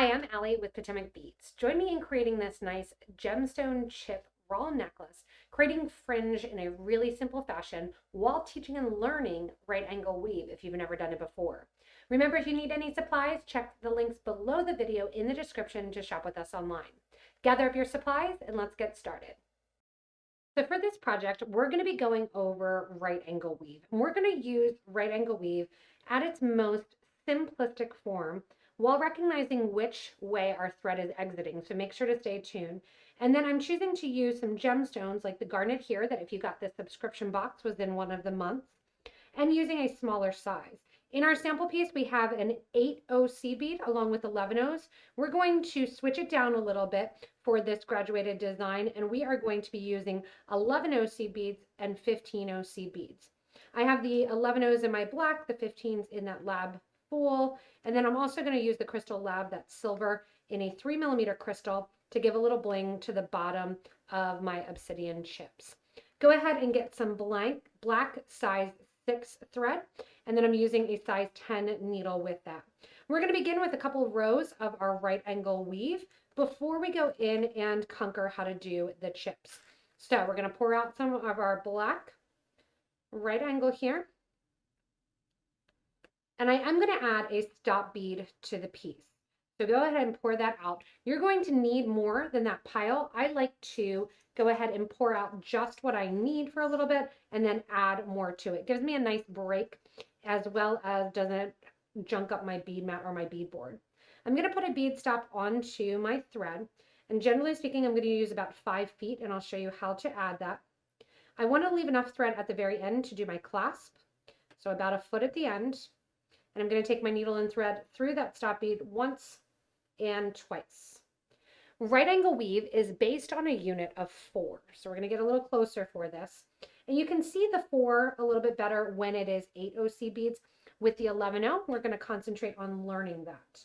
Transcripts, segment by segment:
Hi, I'm Allie with PotomacBeads. Join me in creating this nice gemstone chip raw necklace, creating fringe in a really simple fashion while teaching and learning right angle weave if you've never done it before. Remember, if you need any supplies, check the links below the video in the description to shop with us online. Gather up your supplies and let's get started. So for this project, we're going to be going over right angle weave. And we're going to use right angle weave at its most simplistic form while recognizing which way our thread is exiting. So make sure to stay tuned. And then I'm choosing to use some gemstones like the garnet here that if you got this subscription box was in one of the months, and using a smaller size. In our sample piece, we have an 8-0 seed bead along with 11-0s. We're going to switch it down a little bit for this graduated design, and we are going to be using 11-0 seed beads and 15-0 seed beads. I have the 11-0s in my black, the 15s in that lab full, and then I'm also going to use the crystal lab, that silver, in a 3mm crystal to give a little bling to the bottom of my obsidian chips. Go ahead and get some black size 6 thread, and then I'm using a size 10 needle with that. We're going to begin with a couple rows of our right angle weave before we go in and conquer how to do the chips. So we're going to pour out some of our black right angle here, and I am going to add a stop bead to the piece. So go ahead and pour that out. You're going to need more than that pile. I like to go ahead and pour out just what I need for a little bit and then add more to it. It gives me a nice break as well as doesn't junk up my bead mat or my bead board. I'm going to put a bead stop onto my thread, and generally speaking, I'm going to use about 5 feet, and I'll show you how to add that. I want to leave enough thread at the very end to do my clasp, so about 1 foot at the end, and I'm going to take my needle and thread through that stop bead once and twice. Right angle weave is based on a unit of 4. So we're going to get a little closer for this. And you can see the 4 a little bit better when it is 8-0 seed beads. With the 11-0, we're going to concentrate on learning that.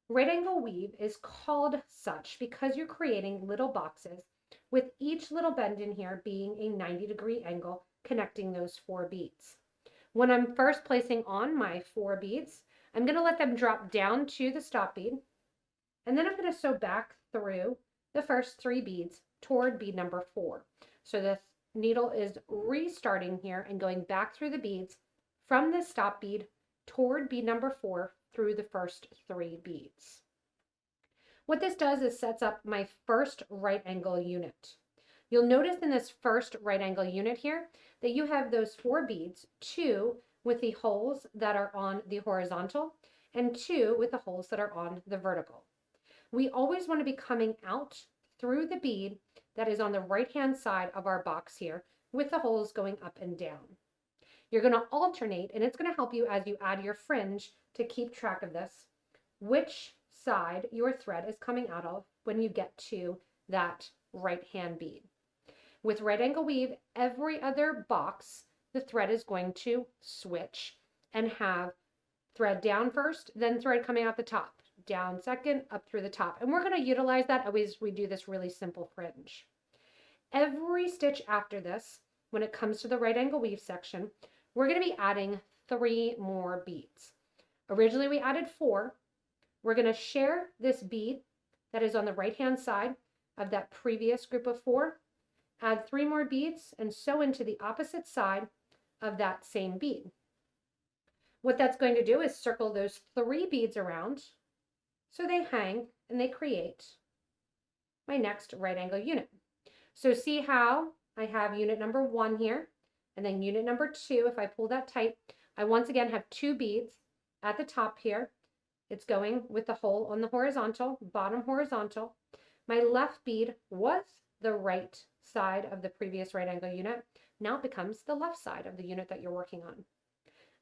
Right angle weave is called such because you're creating little boxes with each little bend in here being a 90-degree angle connecting those 4 beads. When I'm first placing on my 4 beads, I'm going to let them drop down to the stop bead. And then I'm going to sew back through the first 3 beads toward bead number 4. So the needle is restarting here and going back through the beads from the stop bead toward bead number 4 through the first 3 beads. What this does is sets up my first right angle unit. You'll notice in this first right angle unit here that you have those 4 beads, 2 with the holes that are on the horizontal and 2 with the holes that are on the vertical. We always want to be coming out through the bead that is on the right-hand side of our box here with the holes going up and down. You're going to alternate, and it's going to help you as you add your fringe to keep track of this, which side your thread is coming out of when you get to that right-hand bead. With right angle weave, every other box, the thread is going to switch and have thread down first, then thread coming out the top. Down second, up through the top. And we're going to utilize that as we do this really simple fringe. Every stitch after this, when it comes to the right angle weave section, we're going to be adding 3 more beads. Originally we added 4. We're going to share this bead that is on the right hand side of that previous group of 4, add 3 more beads and sew into the opposite side of that same bead. What that's going to do is circle those 3 beads around so they hang and they create my next right angle unit. So see how I have unit number 1 here, and then unit number 2, if I pull that tight, I once again have 2 beads at the top here. It's going with the hole on the horizontal, bottom horizontal. My left bead was the right side of the previous right angle unit. Now it becomes the left side of the unit that you're working on.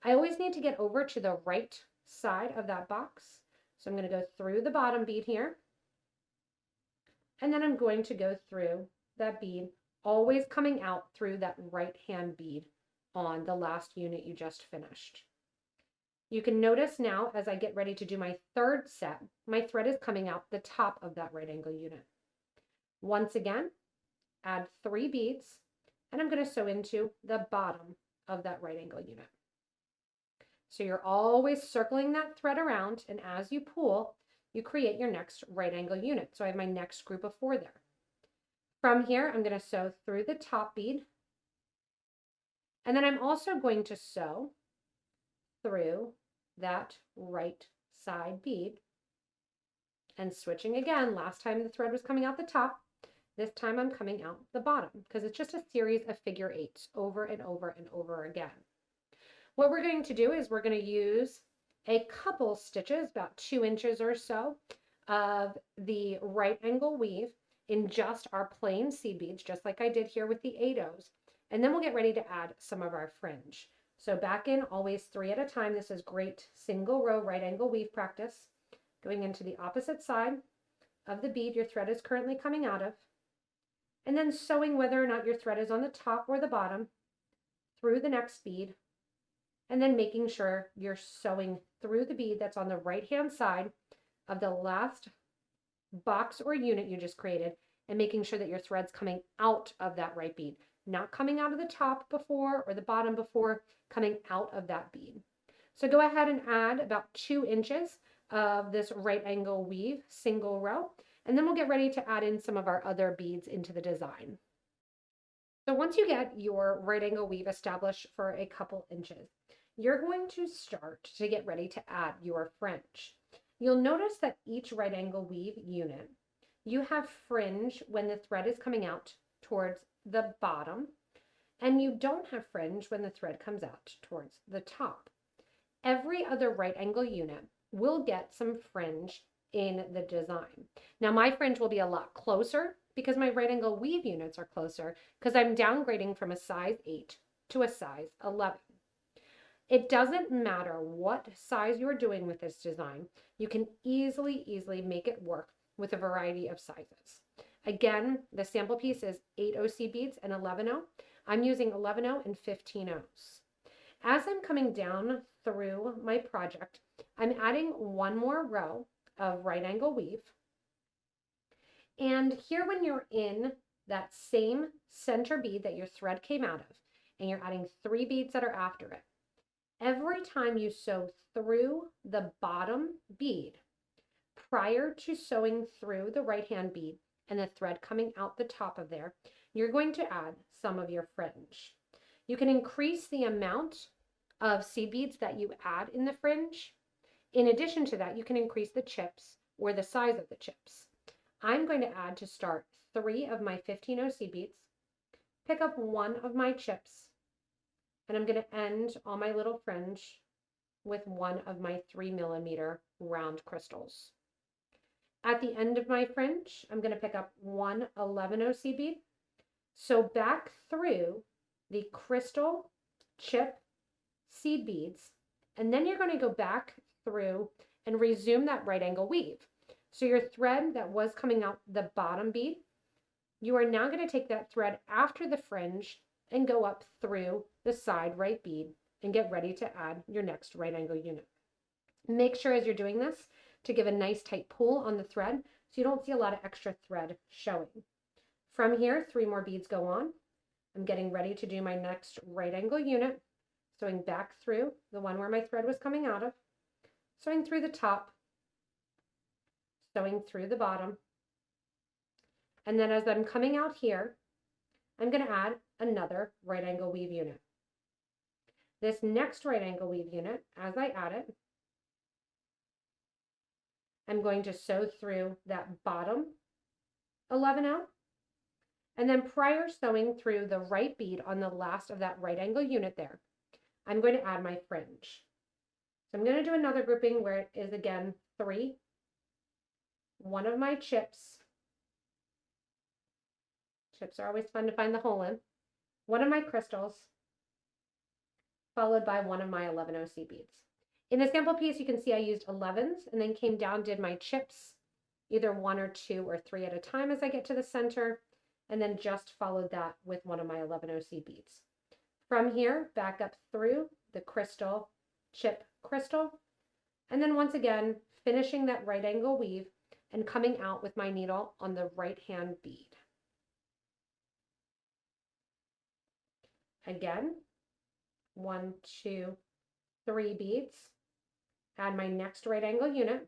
I always need to get over to the right side of that box. So I'm going to go through the bottom bead here, and then I'm going to go through that bead, always coming out through that right hand bead on the last unit you just finished. You can notice now as I get ready to do my 3rd set, my thread is coming out the top of that right angle unit. Once again, add 3 beads, and I'm going to sew into the bottom of that right angle unit. So you're always circling that thread around, and as you pull, you create your next right angle unit. So I have my next group of 4 there. From here, I'm going to sew through the top bead, and then I'm also going to sew through that right side bead, and switching again. Last time the thread was coming out the top. This time I'm coming out the bottom because it's just a series of figure 8s over and over and over again. What we're going to do is we're going to use a couple stitches, about 2 inches or so, of the right angle weave in just our plain seed beads, just like I did here with the 8/0s. And then we'll get ready to add some of our fringe. So back in, always 3 at a time. This is great single row right angle weave practice. Going into the opposite side of the bead your thread is currently coming out of, and then sewing whether or not your thread is on the top or the bottom through the next bead, and then making sure you're sewing through the bead that's on the right hand side of the last box or unit you just created, and making sure that your thread's coming out of that right bead, not coming out of the top before or the bottom before, coming out of that bead. So go ahead and add about 2 inches of this right angle weave single row, and then we'll get ready to add in some of our other beads into the design. So once you get your right angle weave established for a couple inches, you're going to start to get ready to add your fringe. You'll notice that each right angle weave unit, you have fringe when the thread is coming out towards the bottom, and you don't have fringe when the thread comes out towards the top. Every other right angle unit will get some fringe in the design. Now my fringe will be a lot closer because my right angle weave units are closer, because I'm downgrading from a size 8 to a size 11. It doesn't matter what size you're doing with this design. You can easily make it work with a variety of sizes. Again, the sample piece is 8/0 seed beads and 11/0. I'm using 11/0 and 15/0s. As I'm coming down through my project, I'm adding one more row of right angle weave. And here, when you're in that same center bead that your thread came out of, and you're adding 3 beads that are after it, every time you sew through the bottom bead, prior to sewing through the right hand bead and the thread coming out the top of there, you're going to add some of your fringe. You can increase the amount of seed beads that you add in the fringe. In addition to that, you can increase the chips or the size of the chips. I'm going to add, to start, 3 of my 15/0 seed beads, pick up 1 of my chips, and I'm going to end all my little fringe with 1 of my 3mm round crystals. At the end of my fringe, I'm going to pick up 1 11/0 seed bead, sew back through the crystal chip seed beads, and then you're going to go back through and resume that right angle weave. So your thread that was coming out the bottom bead, you are now going to take that thread after the fringe and go up through the side right bead and get ready to add your next right angle unit. Make sure as you're doing this to give a nice tight pull on the thread so you don't see a lot of extra thread showing. From here, 3 more beads go on. I'm getting ready to do my next right angle unit, sewing back through the one where my thread was coming out of, sewing through the top, sewing through the bottom, and then as I'm coming out here, I'm going to add another right angle weave unit. This next right angle weave unit, as I add it, I'm going to sew through that bottom 11/0, and then prior sewing through the right bead on the last of that right angle unit there, I'm going to add my fringe. So I'm going to do another grouping where it is again 3, 1 of my chips. Chips are always fun to find the hole in. 1 of my crystals, followed by 1 of my 11/0 seed beads. In the sample piece, you can see I used 11s and then came down, did my chips, either 1 or 2 or 3 at a time as I get to the center, and then just followed that with 1 of my 11/0 seed beads. From here, back up through the crystal, chip crystal, and then once again, finishing that right angle weave and coming out with my needle on the right hand bead. Again, 1, 2, 3 beads, add my next right angle unit,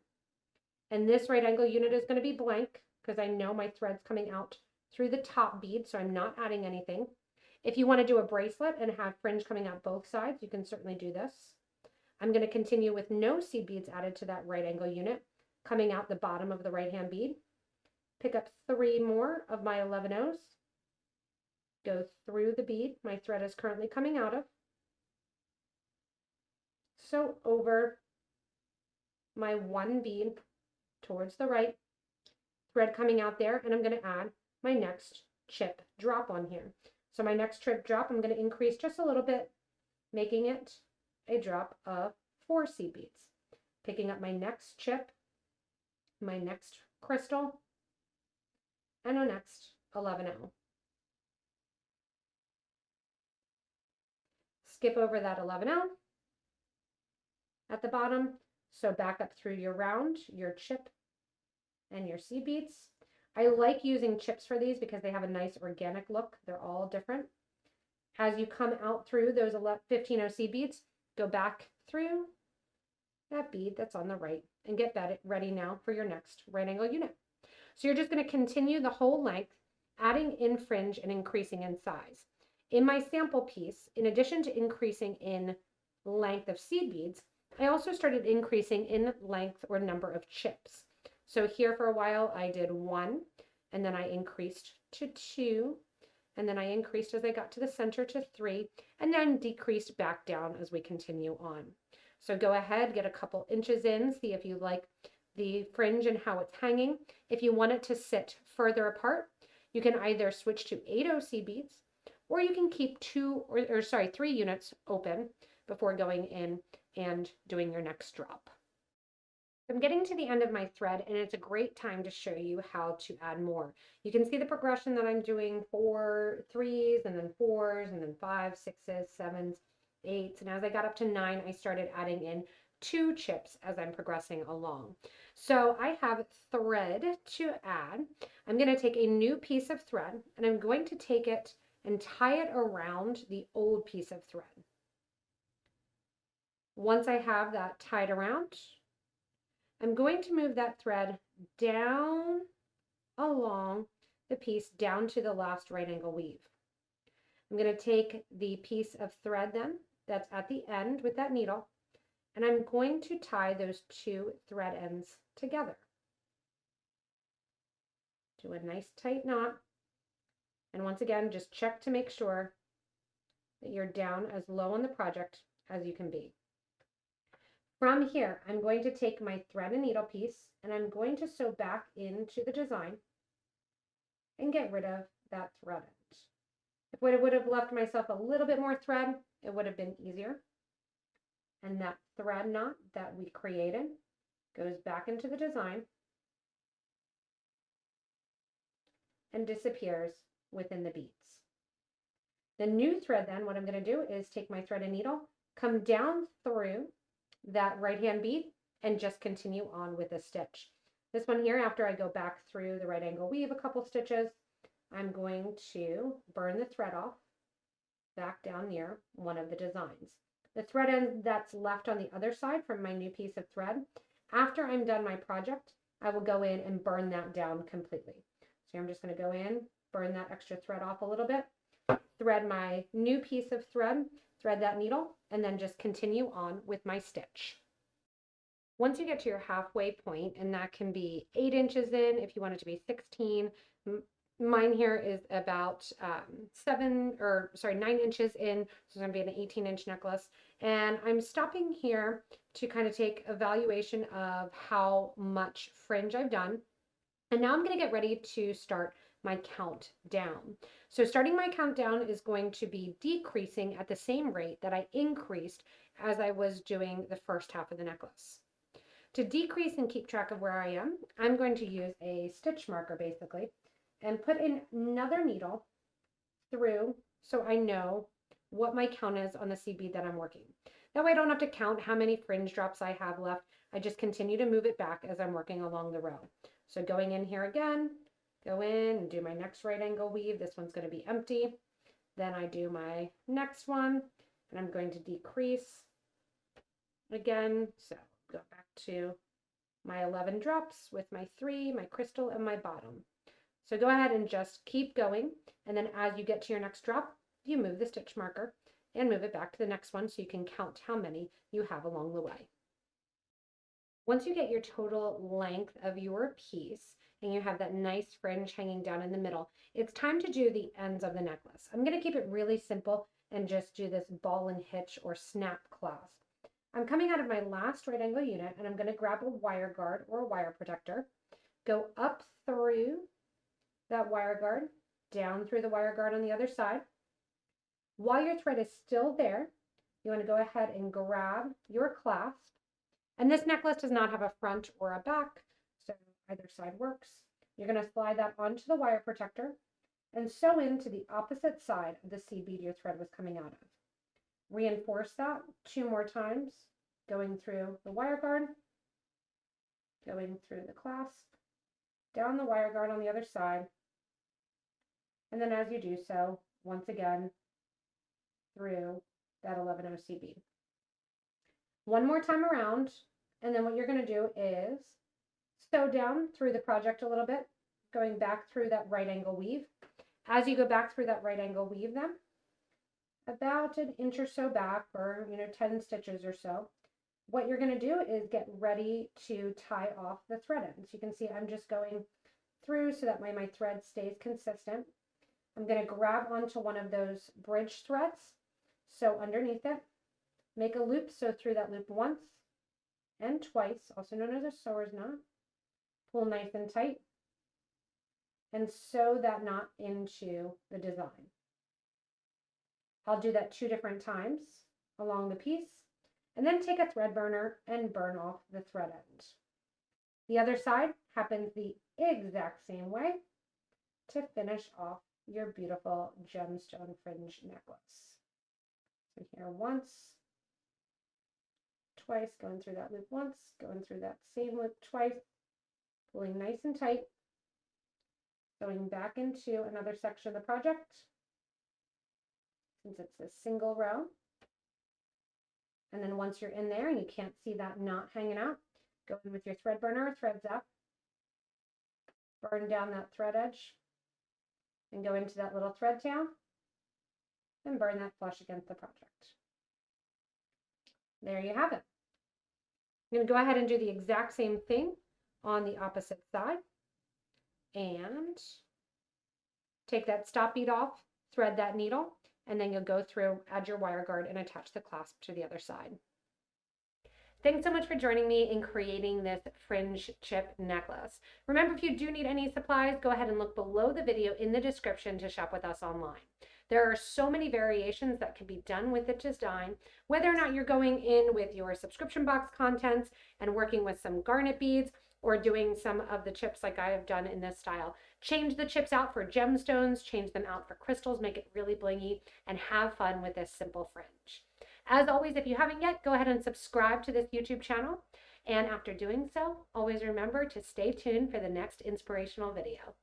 And this right angle unit is going to be blank because I know my thread's coming out through the top bead, so I'm not adding anything. If you want to do a bracelet and have fringe coming out both sides, you can certainly do this. I'm going to continue with no seed beads added to that right angle unit, coming out the bottom of the right hand bead. Pick up 3 more of my 11 O's, go through the bead my thread is currently coming out of, so over my 1 bead towards the right, thread coming out there, and I'm going to add my next chip drop on here. So my next chip drop, I'm going to increase just a little bit, making it a drop of 4 seed beads. Picking up my next chip, my next crystal, and a next 11O. Skip over that 11O at the bottom. So back up through your round, your chip, and your seed beads. I like using chips for these because they have a nice organic look. They're all different. As you come out through those 15O seed beads, go back through that bead that's on the right and get that ready now for your next right angle unit. So you're just going to continue the whole length, adding in fringe and increasing in size. In my sample piece, in addition to increasing in length of seed beads, I also started increasing in length or number of chips. So here for a while I did 1, and then I increased to 2, and then I increased as I got to the center to 3, and then decreased back down as we continue on. So go ahead, get a couple inches in, see if you like the fringe and how it's hanging. If you want it to sit further apart, you can either switch to 8O seed beads, or you can keep 3 units open before going in and doing your next drop. I'm getting to the end of my thread, and it's a great time to show you how to add more. You can see the progression that I'm doing: 4 3s, and then 4s, and then 5s, 6s, 7s, 8s, and as I got up to 9, I started adding in 2 chips as I'm progressing along. So I have thread to add. I'm going to take a new piece of thread, and I'm going to take it and tie it around the old piece of thread. Once I have that tied around, I'm going to move that thread down along the piece down to the last right angle weave. I'm going to take the piece of thread then that's at the end with that needle, and I'm going to tie those 2 thread ends together. Do a nice tight knot, and once again just check to make sure that you're down as low on the project as you can be. From here, I'm going to take my thread and needle piece, and I'm going to sew back into the design and get rid of that thread end. If I would have left myself a little bit more thread, it would have been easier. And that thread knot that we created goes back into the design and disappears within the beads. The new thread then, what I'm going to do is take my thread and needle, come down through that right hand bead, and just continue on with a stitch. This one here, after I go back through the right angle weave a couple stitches, I'm going to burn the thread off back down near one of the designs. The thread end that's left on the other side from my new piece of thread, after I'm done my project, I will go in and burn that down completely. So I'm just going to go in, burn that extra thread off a little bit, thread my new piece of thread, thread that needle, and then just continue on with my stitch. Once you get to your halfway point, and that can be 8 inches in if you want it to be 16, mine here is about 9 inches in, so it's going to be an 18-inch necklace, and I'm stopping here to kind of take evaluation of how much fringe I've done, and now I'm going to get ready to start my countdown. So starting my countdown is going to be decreasing at the same rate that I increased as I was doing the first half of the necklace. To decrease and keep track of where I am, I'm going to use a stitch marker basically and put in another needle through so I know what my count is on the seed bead that I'm working. That way I don't have to count how many fringe drops I have left. I just continue to move it back as I'm working along the row. So going in here again, go in and do my next right angle weave. This one's going to be empty. Then I do my next one, and I'm going to decrease again. So go back to my 11 drops with my 3, my crystal, and my bottom. So go ahead and just keep going, and then as you get to your next drop, you move the stitch marker and move it back to the next one so you can count how many you have along the way. Once you get your total length of your piece and you have that nice fringe hanging down in the middle, it's time to do the ends of the necklace. I'm going to keep it really simple and just do this ball and hitch or snap clasp. I'm coming out of my last right angle unit and I'm going to grab a wire guard or a wire protector, go up through that wire guard, down through the wire guard on the other side. While your thread is still there, you want to go ahead and grab your clasp. And this necklace does not have a front or a back, so either side works. You're going to slide that onto the wire protector and sew into the opposite side of the seed bead your thread was coming out of. Reinforce that 2 more times, going through the wire guard, going through the clasp, down the wire guard on the other side, and then as you do so, once again, through that 11-0 seed bead. One more time around, and then what you're going to do is sew down through the project a little bit, going back through that right angle weave. As you go back through that right angle weave then, about an inch or so back, or 10 stitches or so, what you're going to do is get ready to tie off the thread ends. You can see I'm just going through so that my thread stays consistent. I'm going to grab onto one of those bridge threads, sew underneath it, make a loop, sew through that loop once and twice, also known as a sewer's knot. Pull nice and tight and sew that knot into the design. I'll do that 2 different times along the piece, and then take a thread burner and burn off the thread end. The other side happens the exact same way to finish off your beautiful gemstone fringe necklace. So here once, twice, going through that loop once, going through that same loop twice, pulling nice and tight, going back into another section of the project, since it's a single row. And then once you're in there and you can't see that knot hanging out, go in with your thread burner or thread zap, burn down that thread edge, and go into that little thread tail and burn that flush against the project. There you have it. I'm going to go ahead and do the exact same thing on the opposite side and take that stop bead off, thread that needle, and then you'll go through, add your wire guard, and attach the clasp to the other side. Thanks so much for joining me in creating this fringe chip necklace. Remember, if you do need any supplies, go ahead and look below the video in the description to shop with us online. There are so many variations that can be done with the design, whether or not you're going in with your subscription box contents and working with some garnet beads or doing some of the chips like I have done in this style. Change the chips out for gemstones, change them out for crystals, make it really blingy, and have fun with this simple fringe. As always, if you haven't yet, go ahead and subscribe to this YouTube channel. And after doing so, always remember to stay tuned for the next inspirational video.